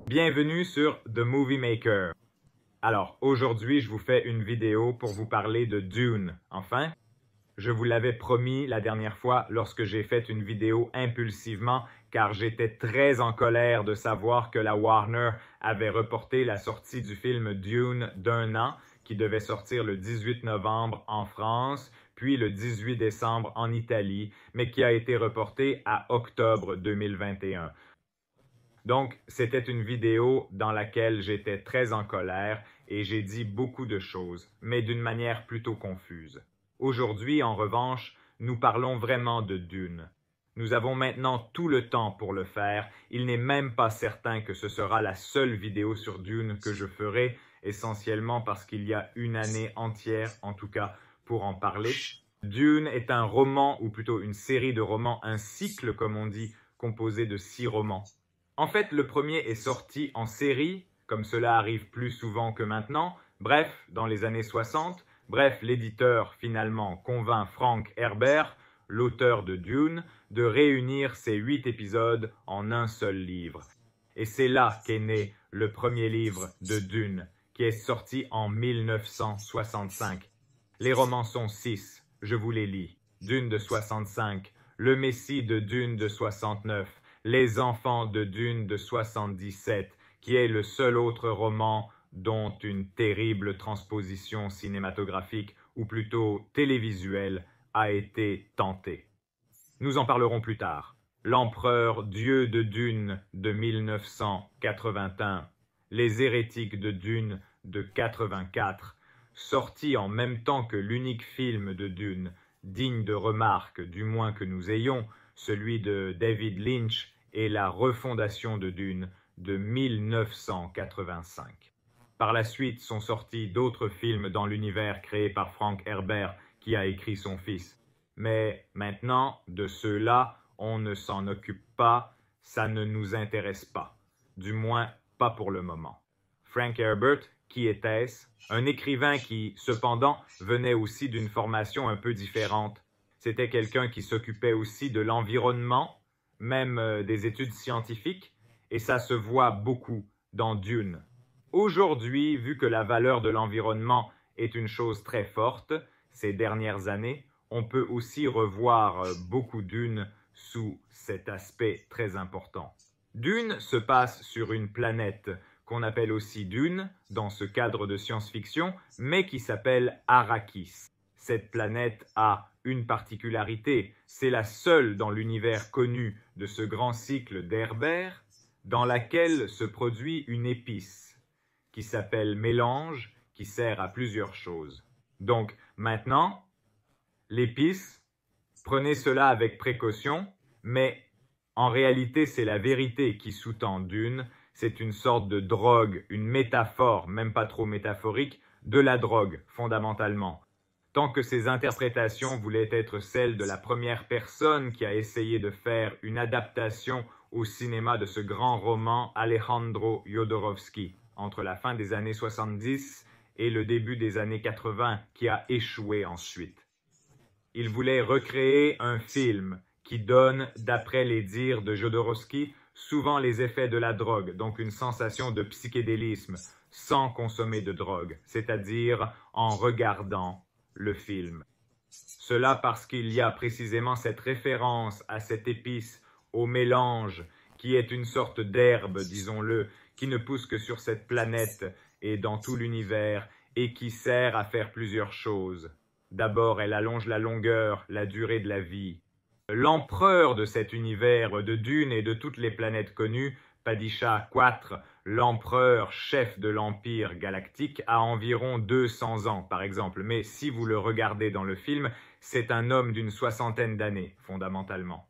Bienvenue sur The Movie Maker. Alors, aujourd'hui, je vous fais une vidéo pour vous parler de Dune. Enfin, je vous l'avais promis la dernière fois lorsque j'ai fait une vidéo impulsivement car j'étais très en colère de savoir que la Warner avait reporté la sortie du film Dune d'1 an qui devait sortir le 18 novembre en France, puis le 18 décembre en Italie, mais qui a été reporté à octobre 2021. Donc, c'était une vidéo dans laquelle j'étais très en colère et j'ai dit beaucoup de choses, mais d'une manière plutôt confuse. Aujourd'hui, en revanche, nous parlons vraiment de Dune. Nous avons maintenant tout le temps pour le faire. Il n'est même pas certain que ce sera la seule vidéo sur Dune que je ferai, essentiellement parce qu'il y a une année entière, en tout cas, pour en parler. Dune est un roman, ou plutôt une série de romans, un cycle, comme on dit, composé de 6 romans. En fait, le premier est sorti en série, comme cela arrive plus souvent que maintenant, bref, dans les années 60. Bref, l'éditeur finalement convainc Frank Herbert, l'auteur de Dune, de réunir ces 8 épisodes en un seul livre. Et c'est là qu'est né le premier livre de Dune, qui est sorti en 1965. Les romans sont 6, je vous les lis. Dune de 65, Le Messie de Dune de 69, Les Enfants de Dune de 77, qui est le seul autre roman dont une terrible transposition cinématographique, ou plutôt télévisuelle, a été tentée. Nous en parlerons plus tard. L'Empereur Dieu de Dune de 1981, Les Hérétiques de Dune de 84, sorti en même temps que l'unique film de Dune, digne de remarque, du moins que nous ayons, celui de David Lynch et la refondation de Dune de 1985. Par la suite sont sortis d'autres films dans l'univers créé par Frank Herbert qui a écrit son fils. Mais maintenant, de ceux-là, on ne s'en occupe pas, ça ne nous intéresse pas. Du moins, pas pour le moment. Frank Herbert, qui était-ce? Un écrivain qui, cependant, venait aussi d'une formation un peu différente. C'était quelqu'un qui s'occupait aussi de l'environnement, même des études scientifiques, et ça se voit beaucoup dans Dune. Aujourd'hui, vu que la valeur de l'environnement est une chose très forte, ces dernières années, on peut aussi revoir beaucoup Dune sous cet aspect très important. Dune se passe sur une planète qu'on appelle aussi Dune dans ce cadre de science-fiction, mais qui s'appelle Arrakis. Cette planète a une particularité, c'est la seule dans l'univers connu de ce grand cycle d'Herbert dans laquelle se produit une épice qui s'appelle mélange, qui sert à plusieurs choses. Donc maintenant, l'épice, prenez cela avec précaution, mais en réalité c'est la vérité qui sous-tend Dune, c'est une sorte de drogue, une métaphore, même pas trop métaphorique, de la drogue, fondamentalement. Tant que ces interprétations voulaient être celles de la première personne qui a essayé de faire une adaptation au cinéma de ce grand roman Alejandro Jodorowsky, entre la fin des années 70 et le début des années 80, qui a échoué ensuite. Il voulait recréer un film qui donne, d'après les dires de Jodorowsky, souvent les effets de la drogue, donc une sensation de psychédélisme, sans consommer de drogue, c'est-à-dire en regardant le film. Cela parce qu'il y a précisément cette référence à cette épice, au mélange, qui est une sorte d'herbe, disons-le, qui ne pousse que sur cette planète et dans tout l'univers, et qui sert à faire plusieurs choses. D'abord, elle allonge la longueur, la durée de la vie. L'empereur de cet univers de Dune et de toutes les planètes connues, Padishah IV, l'empereur chef de l'Empire galactique, a environ 200 ans, par exemple. Mais si vous le regardez dans le film, c'est un homme d'une 60aine d'années, fondamentalement.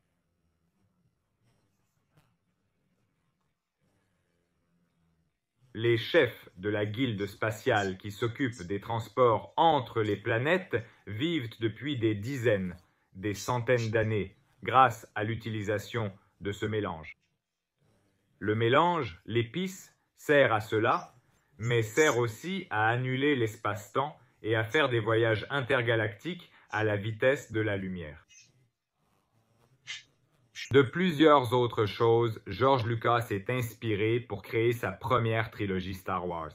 Les chefs de la guilde spatiale qui s'occupent des transports entre les planètes vivent depuis des dizaines, des centaines d'années, grâce à l'utilisation de ce mélange. Le mélange, l'épice, sert à cela, mais sert aussi à annuler l'espace-temps et à faire des voyages intergalactiques à la vitesse de la lumière. De plusieurs autres choses, George Lucas s'est inspiré pour créer sa première trilogie Star Wars.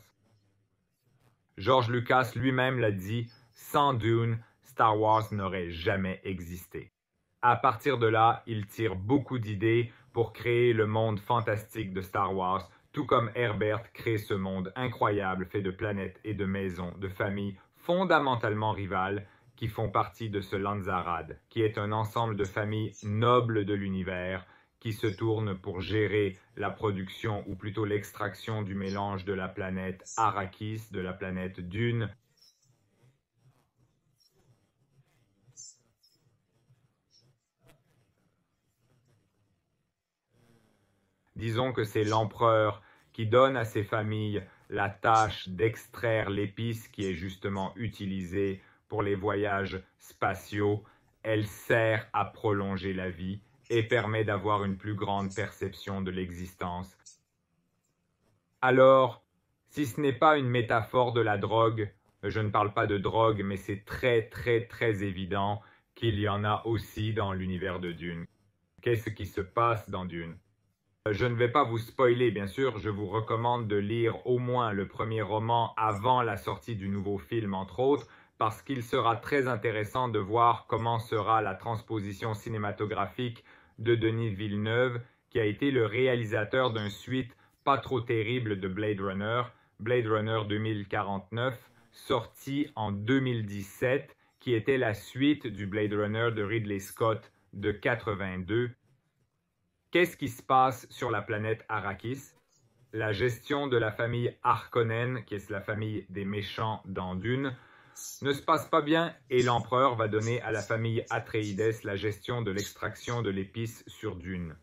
George Lucas lui-même l'a dit, sans Dune, Star Wars n'aurait jamais existé. À partir de là, il tire beaucoup d'idées pour créer le monde fantastique de Star Wars, tout comme Herbert crée ce monde incroyable fait de planètes et de maisons, de familles fondamentalement rivales qui font partie de ce Landsarad, qui est un ensemble de familles nobles de l'univers qui se tournent pour gérer la production ou plutôt l'extraction du mélange de la planète Arrakis, de la planète Dune. Disons que c'est l'empereur qui donne à ses familles la tâche d'extraire l'épice qui est justement utilisée pour les voyages spatiaux. Elle sert à prolonger la vie et permet d'avoir une plus grande perception de l'existence. Alors, si ce n'est pas une métaphore de la drogue, je ne parle pas de drogue, mais c'est très évident qu'il y en a aussi dans l'univers de Dune. Qu'est-ce qui se passe dans Dune? Je ne vais pas vous spoiler, bien sûr, je vous recommande de lire au moins le premier roman avant la sortie du nouveau film, entre autres, parce qu'il sera très intéressant de voir comment sera la transposition cinématographique de Denis Villeneuve, qui a été le réalisateur d'une suite pas trop terrible de Blade Runner 2049, sorti en 2017, qui était la suite du Blade Runner de Ridley Scott de 82. Qu'est-ce qui se passe sur la planète Arrakis? La gestion de la famille Harkonnen, qui est la famille des méchants dans Dune, ne se passe pas bien et l'empereur va donner à la famille Atreides la gestion de l'extraction de l'épice sur Dune.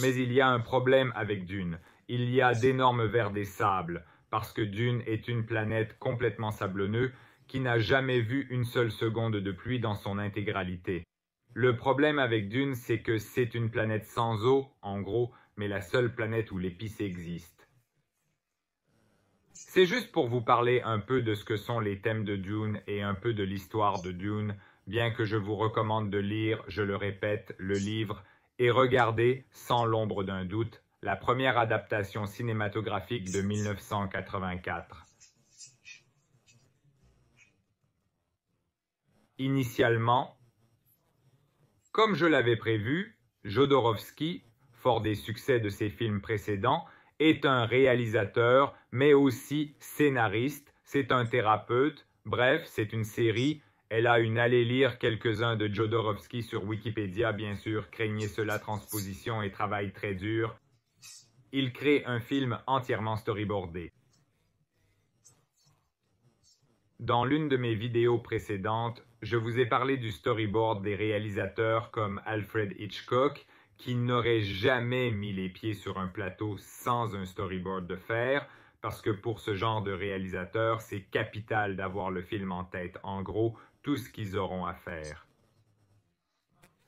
Mais il y a un problème avec Dune. Il y a d'énormes vers des sables, parce que Dune est une planète complètement sablonneuse qui n'a jamais vu une seule seconde de pluie dans son intégralité. Le problème avec Dune, c'est que c'est une planète sans eau, en gros, mais la seule planète où l'épice existe. C'est juste pour vous parler un peu de ce que sont les thèmes de Dune et un peu de l'histoire de Dune, bien que je vous recommande de lire, je le répète, le livre et regarder, sans l'ombre d'un doute, la première adaptation cinématographique de 1984. Initialement, comme je l'avais prévu, Jodorowsky, fort des succès de ses films précédents, est un réalisateur, mais aussi scénariste, c'est un thérapeute, bref, c'est une série. Elle a une allée lire quelques-uns de Jodorowsky sur Wikipédia, bien sûr, craignez cela transposition et travail très dur. Il crée un film entièrement storyboardé. Dans l'une de mes vidéos précédentes, je vous ai parlé du storyboard des réalisateurs comme Alfred Hitchcock, qui n'aurait jamais mis les pieds sur un plateau sans un storyboard de fer, parce que pour ce genre de réalisateur, c'est capital d'avoir le film en tête, en gros, tout ce qu'ils auront à faire.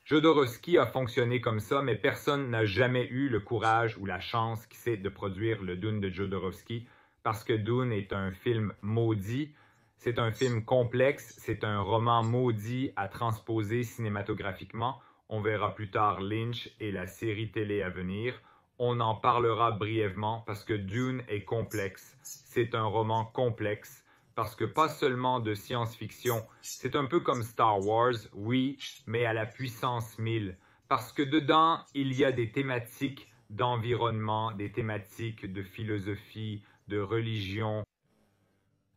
Jodorowsky a fonctionné comme ça, mais personne n'a jamais eu le courage ou la chance qui c'est de produire le Dune de Jodorowsky, parce que Dune est un film maudit. C'est un film complexe, c'est un roman maudit à transposer cinématographiquement. On verra plus tard Lynch et la série télé à venir. On en parlera brièvement parce que Dune est complexe. C'est un roman complexe parce que pas seulement de science-fiction, c'est un peu comme Star Wars, oui, mais à la puissance 1000. Parce que dedans, il y a des thématiques d'environnement, des thématiques de philosophie, de religion.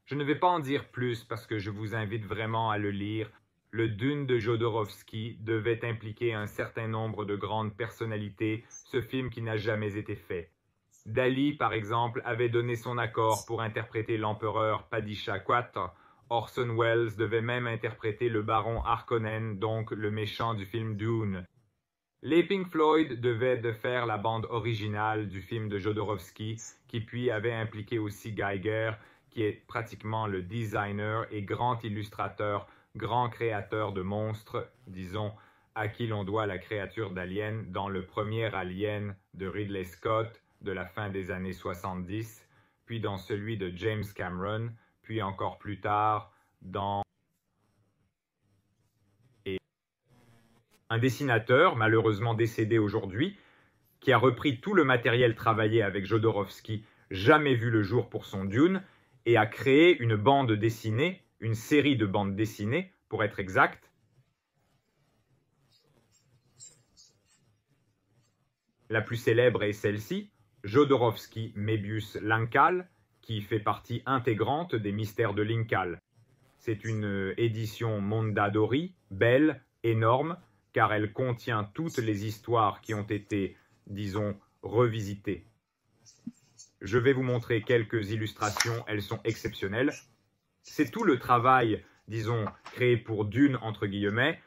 Je ne vais pas en dire plus parce que je vous invite vraiment à le lire. Le Dune de Jodorowsky devait impliquer un certain nombre de grandes personnalités, ce film qui n'a jamais été fait. Dali, par exemple, avait donné son accord pour interpréter l'empereur Padishah IV. Orson Welles devait même interpréter le baron Harkonnen, donc le méchant du film Dune. Les Pink Floyd devaient faire la bande originale du film de Jodorowsky, qui puis avait impliqué aussi Giger, qui est pratiquement le designer et grand illustrateur, grand créateur de monstres, disons, à qui l'on doit la créature d'Alien dans le premier Alien de Ridley Scott de la fin des années 70, puis dans celui de James Cameron, puis encore plus tard dans un dessinateur malheureusement décédé aujourd'hui, qui a repris tout le matériel travaillé avec Jodorowsky, jamais vu le jour pour son Dune, et a créé une bande dessinée, une série de bandes dessinées, pour être exact. La plus célèbre est celle-ci, Jodorowsky Möbius Linkal, qui fait partie intégrante des Mystères de Linkal. C'est une édition Mondadori, belle, énorme, car elle contient toutes les histoires qui ont été, disons, revisitées. Je vais vous montrer quelques illustrations, elles sont exceptionnelles. C'est tout le travail, disons, créé pour Dune, entre guillemets,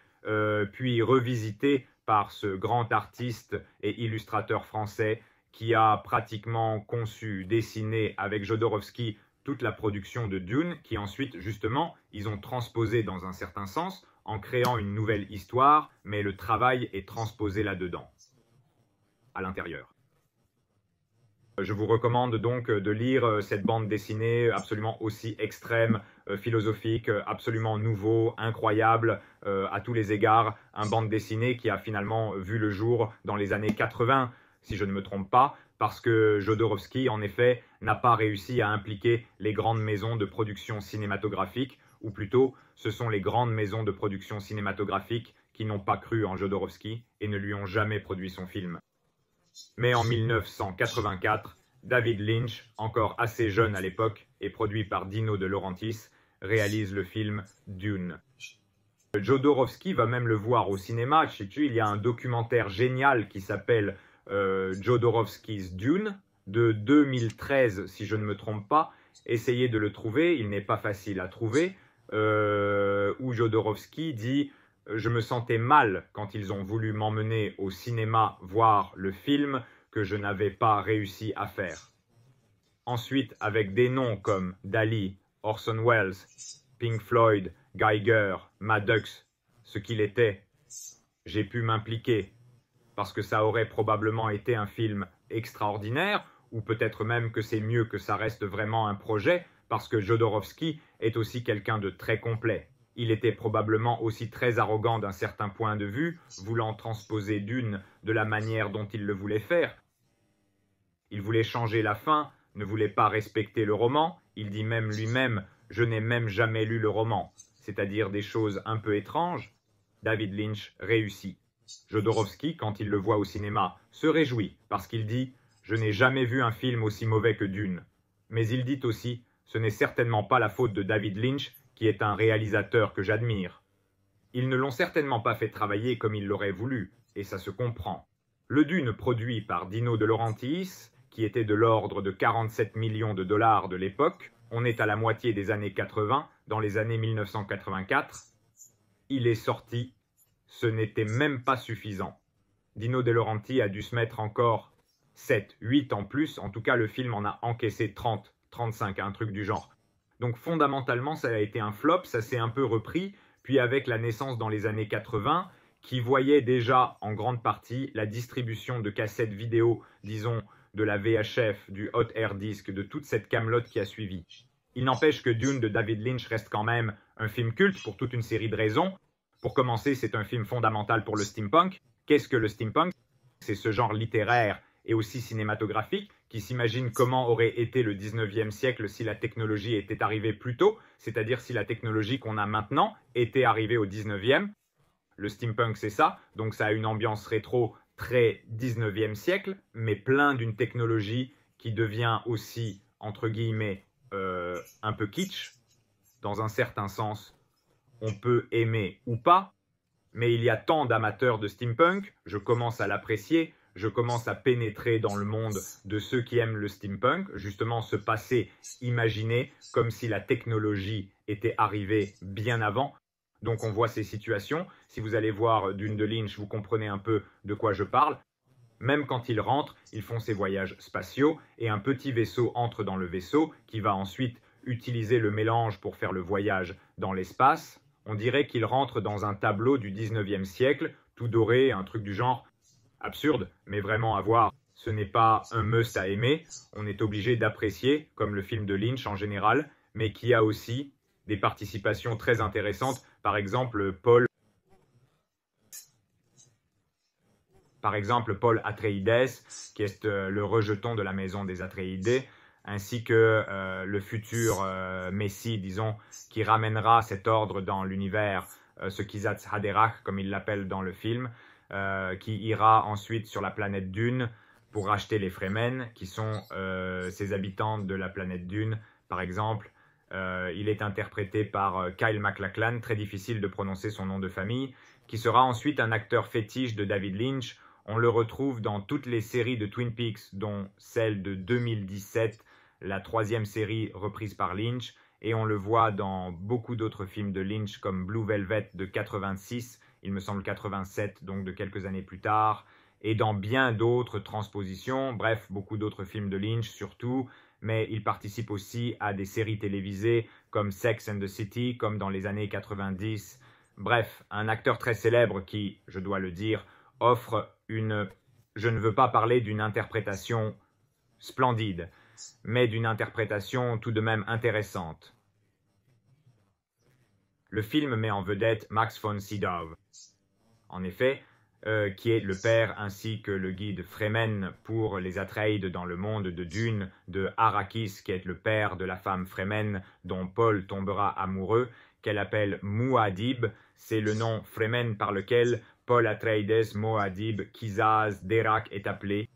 puis revisité par ce grand artiste et illustrateur français qui a pratiquement conçu, dessiné avec Jodorowsky toute la production de Dune, qui ensuite, justement, ils ont transposé dans un certain sens, en créant une nouvelle histoire, mais le travail est transposé là-dedans, à l'intérieur. Je vous recommande donc de lire cette bande dessinée absolument aussi extrême, philosophique, absolument nouveau, incroyable à tous les égards. Un bande dessinée qui a finalement vu le jour dans les années 80, si je ne me trompe pas, parce que Jodorowsky, en effet, n'a pas réussi à impliquer les grandes maisons de production cinématographique, ou plutôt, ce sont les grandes maisons de production cinématographique qui n'ont pas cru en Jodorowsky et ne lui ont jamais produit son film. Mais en 1984, David Lynch, encore assez jeune à l'époque et produit par Dino De Laurentiis, réalise le film Dune. Jodorowsky va même le voir au cinéma. Il y a un documentaire génial qui s'appelle Jodorowsky's Dune de 2013, si je ne me trompe pas. Essayez de le trouver, il n'est pas facile à trouver, où Jodorowsky dit « Je me sentais mal quand ils ont voulu m'emmener au cinéma voir le film que je n'avais pas réussi à faire. » Ensuite, avec des noms comme Dali, Orson Welles, Pink Floyd, Geiger, Maddox, ce qu'il était, j'ai pu m'impliquer parce que ça aurait probablement été un film extraordinaire, ou peut-être même que c'est mieux que ça reste vraiment un projet, parce que Jodorowsky est aussi quelqu'un de très complet. Il était probablement aussi très arrogant d'un certain point de vue, voulant transposer Dune de la manière dont il le voulait faire. Il voulait changer la fin, ne voulait pas respecter le roman, il dit même lui-même « je n'ai même jamais lu le roman », c'est-à-dire des choses un peu étranges. David Lynch réussit. Jodorowsky, quand il le voit au cinéma, se réjouit parce qu'il dit « je n'ai jamais vu un film aussi mauvais que Dune ». Mais il dit aussi « ce n'est certainement pas la faute de David Lynch, qui est un réalisateur que j'admire ». Ils ne l'ont certainement pas fait travailler comme il l'aurait voulu, et ça se comprend. Le Dune produit par Dino De Laurentiis, qui était de l'ordre de 47 millions de dollars de l'époque, on est à la moitié des années 80, dans les années 1984, il est sorti, ce n'était même pas suffisant. Dino De Laurentiis a dû se mettre encore 7, 8 en plus, en tout cas le film en a encaissé 30, 35, un truc du genre. Donc fondamentalement ça a été un flop, ça s'est un peu repris, puis avec la naissance dans les années 80, qui voyait déjà en grande partie la distribution de cassettes vidéo, disons, de la VHF, du Hot Air Disc, de toute cette camelote qui a suivi. Il n'empêche que Dune de David Lynch reste quand même un film culte pour toute une série de raisons. Pour commencer, c'est un film fondamental pour le steampunk. Qu'est-ce que le steampunk? C'est ce genre littéraire et aussi cinématographique qui s'imagine comment aurait été le 19e siècle si la technologie était arrivée plus tôt, c'est-à-dire si la technologie qu'on a maintenant était arrivée au 19e. Le steampunk, c'est ça, donc ça a une ambiance rétro très 19e siècle, mais plein d'une technologie qui devient aussi, entre guillemets, un peu kitsch. Dans un certain sens, on peut aimer ou pas, mais il y a tant d'amateurs de steampunk, je commence à l'apprécier, je commence à pénétrer dans le monde de ceux qui aiment le steampunk, justement ce passé imaginé comme si la technologie était arrivée bien avant. Donc on voit ces situations. Si vous allez voir Dune de Lynch, vous comprenez un peu de quoi je parle. Même quand ils rentrent, ils font ces voyages spatiaux et un petit vaisseau entre dans le vaisseau qui va ensuite utiliser le mélange pour faire le voyage dans l'espace. On dirait qu'ils rentrent dans un tableau du 19e siècle, tout doré, un truc du genre absurde, mais vraiment à voir. Ce n'est pas un must à aimer, on est obligé d'apprécier, comme le film de Lynch en général, mais qui a aussi des participations très intéressantes. Par exemple, Paul Par exemple, Paul Atreides, qui est le rejeton de la maison des Atreidés, ainsi que le futur Messie, disons, qui ramènera cet ordre dans l'univers, ce Kwisatz Haderach, comme il l'appelle dans le film, qui ira ensuite sur la planète Dune pour racheter les Fremen, qui sont ces habitants de la planète Dune, par exemple. Il est interprété par Kyle MacLachlan, très difficile de prononcer son nom de famille, qui sera ensuite un acteur fétiche de David Lynch. On le retrouve dans toutes les séries de Twin Peaks, dont celle de 2017, la 3e série reprise par Lynch, et on le voit dans beaucoup d'autres films de Lynch, comme Blue Velvet de 86, il me semble 87, donc de quelques années plus tard, et dans bien d'autres transpositions, bref, beaucoup d'autres films de Lynch surtout, mais il participe aussi à des séries télévisées comme Sex and the City, comme dans les années 90. Bref, un acteur très célèbre qui, je dois le dire, offre une... Je ne veux pas parler d'une interprétation splendide, mais d'une interprétation tout de même intéressante. Le film met en vedette Max von Sydow. En effet, qui est le père ainsi que le guide Fremen pour les Atreides dans le monde de Dune, de Arrakis, qui est le père de la femme Fremen dont Paul tombera amoureux, qu'elle appelle Muad'Dib. C'est le nom Fremen par lequel Paul Atreides, Muad'Dib, Kwisatz, Haderach est appelé.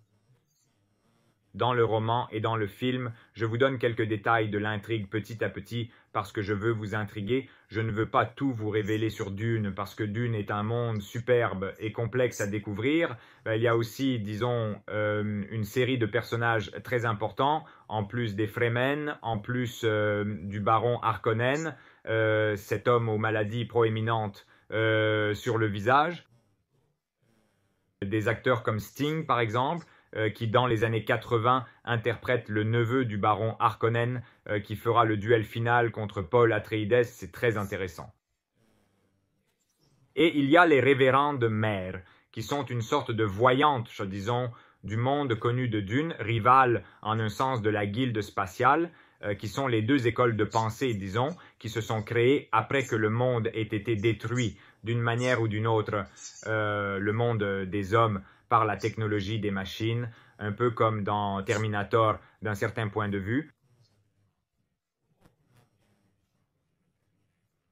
Dans le roman et dans le film, je vous donne quelques détails de l'intrigue petit à petit parce que je veux vous intriguer. Je ne veux pas tout vous révéler sur Dune parce que Dune est un monde superbe et complexe à découvrir. Il y a aussi, disons, une série de personnages très importants, en plus des Fremen, en plus du baron Harkonnen, cet homme aux maladies proéminentes sur le visage. Des acteurs comme Sting, par exemple, qui dans les années 80 interprète le neveu du baron Harkonnen qui fera le duel final contre Paul Atreides. C'est très intéressant. Et il y a les révérendes mères, qui sont une sorte de voyantes, disons, du monde connu de Dune, rivales en un sens de la guilde spatiale, qui sont les deux écoles de pensée, disons, qui se sont créées après que le monde ait été détruit d'une manière ou d'une autre, le monde des hommes, par la technologie des machines, un peu comme dans Terminator d'un certain point de vue.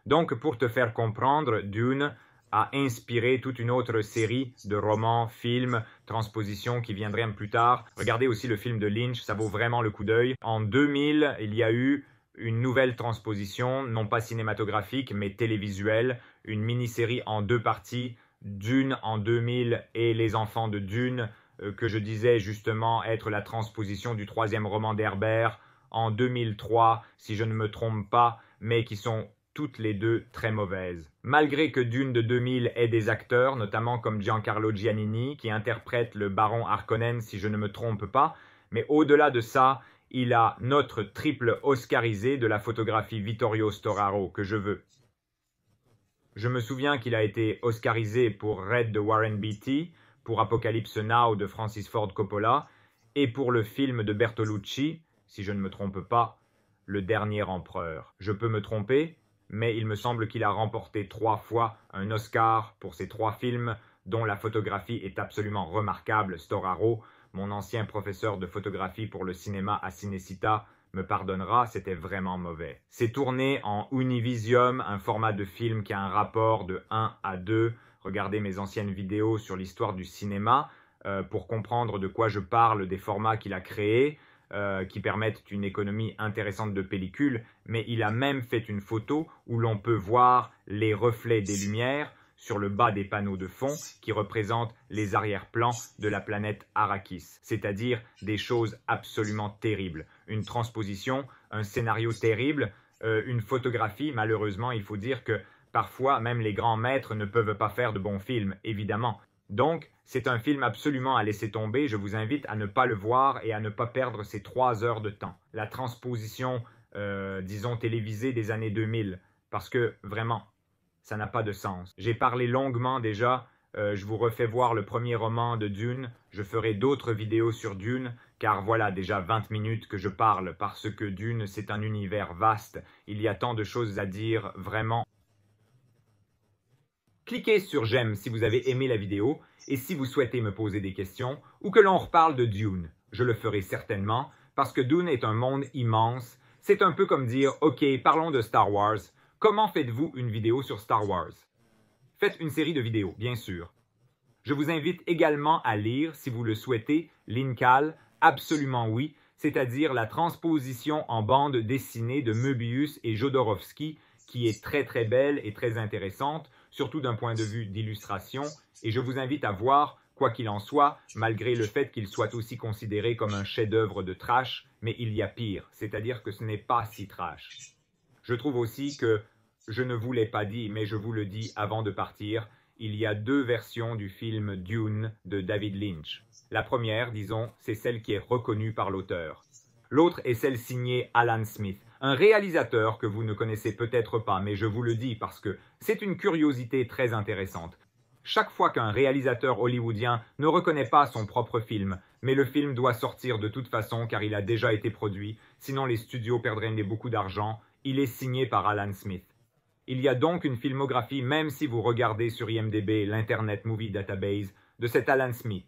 Donc, pour te faire comprendre, Dune a inspiré toute une autre série de romans, films, transpositions qui viendraient plus tard. Regardez aussi le film de Lynch, ça vaut vraiment le coup d'œil. En 2000, il y a eu une nouvelle transposition, non pas cinématographique, mais télévisuelle, une mini-série en 2 parties, Dune en 2000 et Les Enfants de Dune, que je disais justement être la transposition du 3e roman d'Herbert en 2003, si je ne me trompe pas, mais qui sont toutes les deux très mauvaises. Malgré que Dune de 2000 ait des acteurs, notamment comme Giancarlo Giannini, qui interprète le baron Harkonnen, si je ne me trompe pas, mais au-delà de ça, il a notre triple oscarisé de la photographie Vittorio Storaro, que je veux. Je me souviens qu'il a été oscarisé pour Red de Warren Beatty, pour Apocalypse Now de Francis Ford Coppola, et pour le film de Bertolucci, si je ne me trompe pas, Le Dernier Empereur. Je peux me tromper, mais il me semble qu'il a remporté 3 fois un Oscar pour ces 3 films, dont la photographie est absolument remarquable. Storaro, mon ancien professeur de photographie pour le cinéma à Cinecittà, me pardonnera, c'était vraiment mauvais. C'est tourné en Univision, un format de film qui a un rapport de 1 à 2. Regardez mes anciennes vidéos sur l'histoire du cinéma pour comprendre de quoi je parle, des formats qu'il a créés, qui permettent une économie intéressante de pellicule, mais il a même fait une photo où l'on peut voir les reflets des lumières sur le bas des panneaux de fond qui représentent les arrière-plans de la planète Arrakis, c'est-à-dire des choses absolument terribles. Une transposition, un scénario terrible, une photographie, malheureusement, il faut dire que parfois même les grands maîtres ne peuvent pas faire de bons films, évidemment. Donc, c'est un film absolument à laisser tomber, je vous invite à ne pas le voir et à ne pas perdre ces 3 heures de temps. La transposition, disons, télévisée des années 2000, parce que, vraiment, ça n'a pas de sens. J'ai parlé longuement déjà, je vous refais voir le premier roman de Dune, je ferai d'autres vidéos sur Dune, car voilà déjà 20 minutes que je parle, parce que Dune c'est un univers vaste, il y a tant de choses à dire, vraiment. Cliquez sur j'aime si vous avez aimé la vidéo et si vous souhaitez me poser des questions ou que l'on reparle de Dune. Je le ferai certainement parce que Dune est un monde immense. C'est un peu comme dire « Ok, parlons de Star Wars. Comment faites-vous une vidéo sur Star Wars ?» Faites une série de vidéos, bien sûr. Je vous invite également à lire, si vous le souhaitez, l'Incal, absolument oui, c'est-à-dire la transposition en bande dessinée de Möbius et Jodorowsky, qui est très très belle et très intéressante, surtout d'un point de vue d'illustration, et je vous invite à voir, quoi qu'il en soit, malgré le fait qu'il soit aussi considéré comme un chef-d'œuvre de trash, mais il y a pire, c'est-à-dire que ce n'est pas si trash. Je trouve aussi que, je ne vous l'ai pas dit, mais je vous le dis avant de partir, il y a deux versions du film Dune de David Lynch. La première, disons, c'est celle qui est reconnue par l'auteur. L'autre est celle signée Alan Smith, un réalisateur que vous ne connaissez peut-être pas, mais je vous le dis parce que c'est une curiosité très intéressante. Chaque fois qu'un réalisateur hollywoodien ne reconnaît pas son propre film, mais le film doit sortir de toute façon car il a déjà été produit, sinon les studios perdraient beaucoup d'argent, il est signé par Alan Smith. Il y a donc une filmographie, même si vous regardez sur IMDb, l'Internet Movie Database, de cet Alan Smith.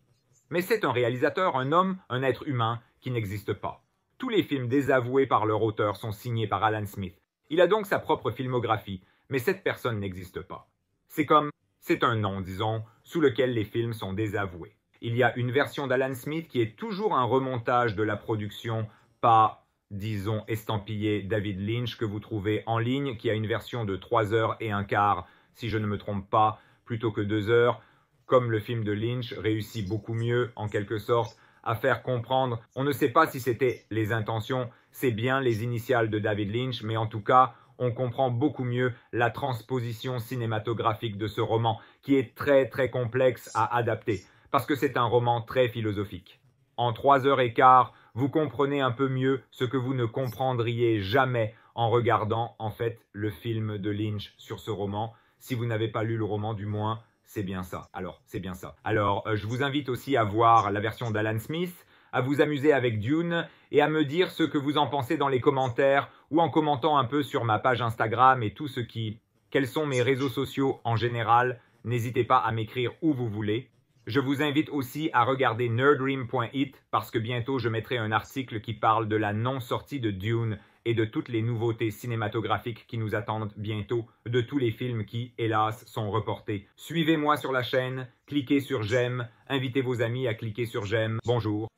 Mais c'est un réalisateur, un homme, un être humain qui n'existe pas. Tous les films désavoués par leur auteur sont signés par Alan Smith. Il a donc sa propre filmographie, mais cette personne n'existe pas. C'est un nom, disons, sous lequel les films sont désavoués. Il y a une version d'Alan Smith qui est toujours un remontage de la production, pas, disons, estampillé David Lynch que vous trouvez en ligne, qui a une version de 3h15, si je ne me trompe pas, plutôt que 2 heures, comme le film de Lynch réussit beaucoup mieux, en quelque sorte, à faire comprendre, on ne sait pas si c'était les intentions, c'est bien les initiales de David Lynch, mais en tout cas, on comprend beaucoup mieux la transposition cinématographique de ce roman, qui est très très complexe à adapter, parce que c'est un roman très philosophique. En 3h15, vous comprenez un peu mieux ce que vous ne comprendriez jamais en regardant, en fait, le film de Lynch sur ce roman. Si vous n'avez pas lu le roman, du moins, c'est bien ça. C'est bien ça. Alors, je vous invite aussi à voir la version d'Alan Smith, à vous amuser avec Dune et à me dire ce que vous en pensez dans les commentaires ou en commentant un peu sur ma page Instagram et tout ce qui... Quels sont mes réseaux sociaux en général? N'hésitez pas à m'écrire où vous voulez. Je vous invite aussi à regarder nerdream.it parce que bientôt je mettrai un article qui parle de la non-sortie de Dune et de toutes les nouveautés cinématographiques qui nous attendent bientôt, de tous les films qui, hélas, sont reportés. Suivez-moi sur la chaîne, cliquez sur j'aime, invitez vos amis à cliquer sur j'aime. Bonjour.